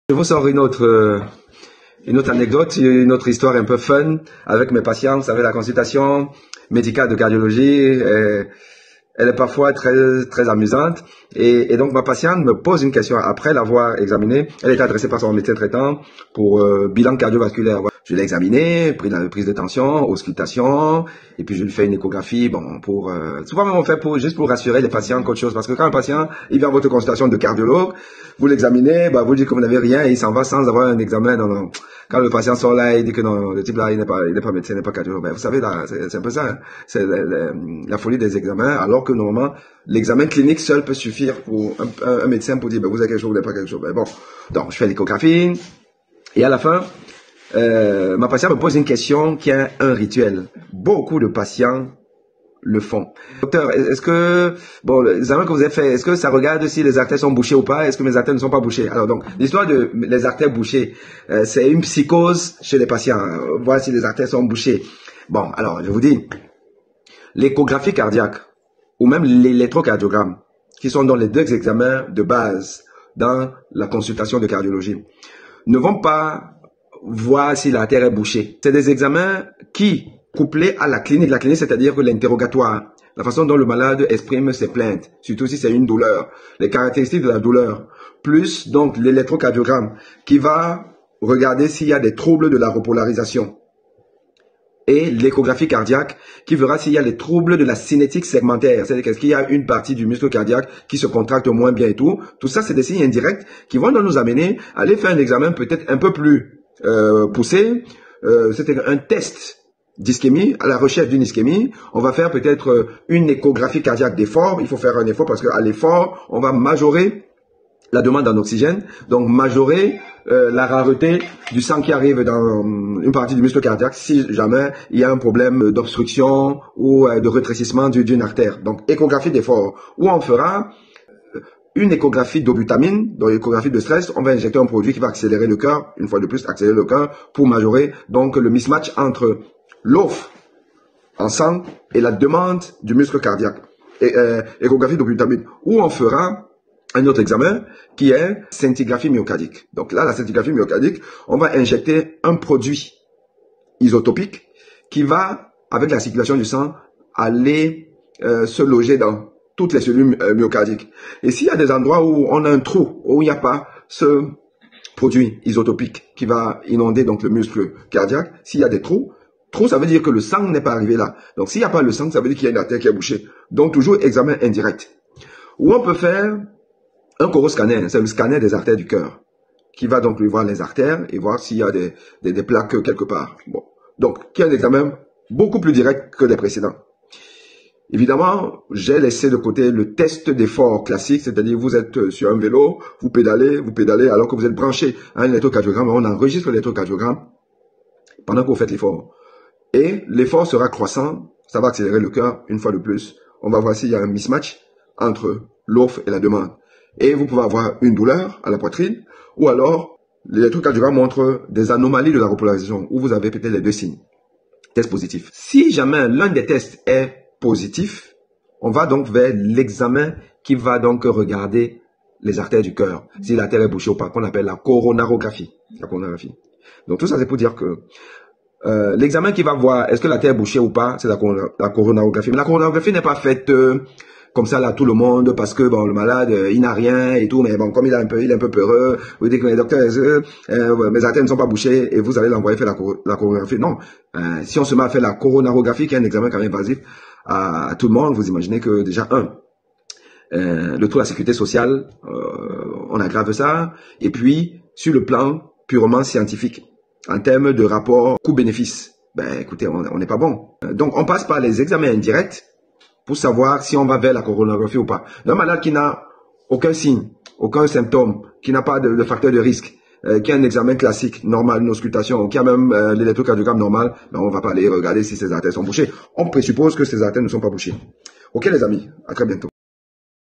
Je vous sors une autre anecdote, une autre histoire un peu fun avec mes patients. Vous savez, la consultation médicale de cardiologie, elle est parfois très amusante. Et donc, ma patiente me pose une question après l'avoir examinée. Elle est adressée par son médecin traitant pour bilan cardiovasculaire. Je l'ai examinée, pris la prise de tension, auscultation, et puis je lui fais une échographie. Bon, souvent même on fait juste pour rassurer les patients qu'autre chose, parce que quand un patient il vient à votre consultation de cardiologue, vous l'examinez, vous dites que vous n'avez rien, et il s'en va sans avoir un examen. Non. Quand le patient sort là, il dit que non, le type là, il n'est pas médecin, il n'est pas cardiologue. Ben, vous savez là, c'est un peu ça, hein. C'est la folie des examens, alors que normalement l'examen clinique seul peut suffire pour un médecin pour dire ben, vous avez quelque chose, vous n'avez pas quelque chose. Ben, bon, donc je fais l'échographie, et à la fin, ma patiente me pose une question qui est un rituel. Beaucoup de patients le font. Docteur, est-ce que, bon, l'examen que vous avez fait, est-ce que ça regarde si les artères sont bouchées ou pas? Est-ce que mes artères ne sont pas bouchées? Alors donc, l'histoire de les artères bouchées, c'est une psychose chez les patients. Voir si les artères sont bouchées. Bon, alors, je vous dis, l'échographie cardiaque, ou même l'électrocardiogramme, qui sont dans les deux examens de base dans la consultation de cardiologie, ne vont pas voir si l'artère est bouchée. C'est des examens qui, couplés à la clinique, c'est-à-dire que l'interrogatoire, la façon dont le malade exprime ses plaintes, surtout si c'est une douleur, les caractéristiques de la douleur, plus donc l'électrocardiogramme qui va regarder s'il y a des troubles de la repolarisation, et l'échographie cardiaque qui verra s'il y a des troubles de la cinétique segmentaire, c'est-à-dire qu'est-ce qu'il y a une partie du muscle cardiaque qui se contracte moins bien et tout. Tout ça, c'est des signes indirects qui vont nous amener à aller faire un examen peut-être un peu plus poussé. C'était un test d'ischémie, à la recherche d'une ischémie. On va faire peut-être une échographie cardiaque d'effort. Il faut faire un effort parce qu'à l'effort, on va majorer la demande en oxygène, donc majorer la rareté du sang qui arrive dans une partie du muscle cardiaque si jamais il y a un problème d'obstruction ou de rétrécissement d'une artère. Donc échographie d'effort, où on fera une échographie d'obutamine, dans l'échographie de stress, on va injecter un produit qui va accélérer le cœur, une fois de plus accélérer le cœur pour majorer donc le mismatch entre l'offre en sang et la demande du muscle cardiaque. Et échographie d'obutamine, où on fera un autre examen qui est scintigraphie myocardique. Donc là, la scintigraphie myocardique, on va injecter un produit isotopique qui va, avec la circulation du sang, aller se loger dans toutes les cellules myocardiques. Et s'il y a des endroits où on a un trou, où il n'y a pas ce produit isotopique qui va inonder donc le muscle cardiaque, s'il y a des trous, ça veut dire que le sang n'est pas arrivé là. Donc s'il n'y a pas le sang, ça veut dire qu'il y a une artère qui est bouchée. Donc toujours examen indirect. Ou on peut faire un coroscanner, c'est le scanner des artères du cœur, qui va donc lui voir les artères et voir s'il y a des plaques quelque part. Bon. Donc, qui est un examen beaucoup plus direct que les précédents. Évidemment, j'ai laissé de côté le test d'effort classique, c'est-à-dire vous êtes sur un vélo, vous pédalez alors que vous êtes branché à un électrocardiogramme, on enregistre l'électrocardiogramme pendant que vous faites l'effort. Et l'effort sera croissant, ça va accélérer le cœur une fois de plus. On va voir s'il y a un mismatch entre l'offre et la demande. Et vous pouvez avoir une douleur à la poitrine, ou alors l'électrocardiogramme montre des anomalies de la repolarisation, où vous avez peut-être les deux signes. Test positif. Si jamais l'un des tests est positif, on va donc vers l'examen qui va donc regarder les artères du cœur, si l'artère est bouchée ou pas, qu'on appelle la coronarographie. Donc tout ça c'est pour dire que l'examen qui va voir est-ce que l'artère est bouchée ou pas, c'est la coronarographie. Mais la coronarographie n'est pas faite comme ça là tout le monde parce que bon le malade il n'a rien et tout, mais bon comme il est un peu peureux, vous dites que les docteurs mes artères ne sont pas bouchées et vous allez l'envoyer faire la coronarographie. Non, si on se met à faire la coronarographie qui est un examen quand même invasif à tout le monde, vous imaginez que déjà le taux de la sécurité sociale on aggrave ça, et puis sur le plan purement scientifique en termes de rapport coût-bénéfice, ben écoutez on n'est pas bon. Donc on passe par les examens indirects pour savoir si on va vers la coronarographie ou pas. Un malade qui n'a aucun signe, aucun symptôme, qui n'a pas de facteur de risque, qui a un examen classique, normal, une auscultation, qui a même l'électrocardiogramme normal, ben on va pas aller regarder si ses artères sont bouchées. On présuppose que ses artères ne sont pas bouchées. Ok les amis, à très bientôt.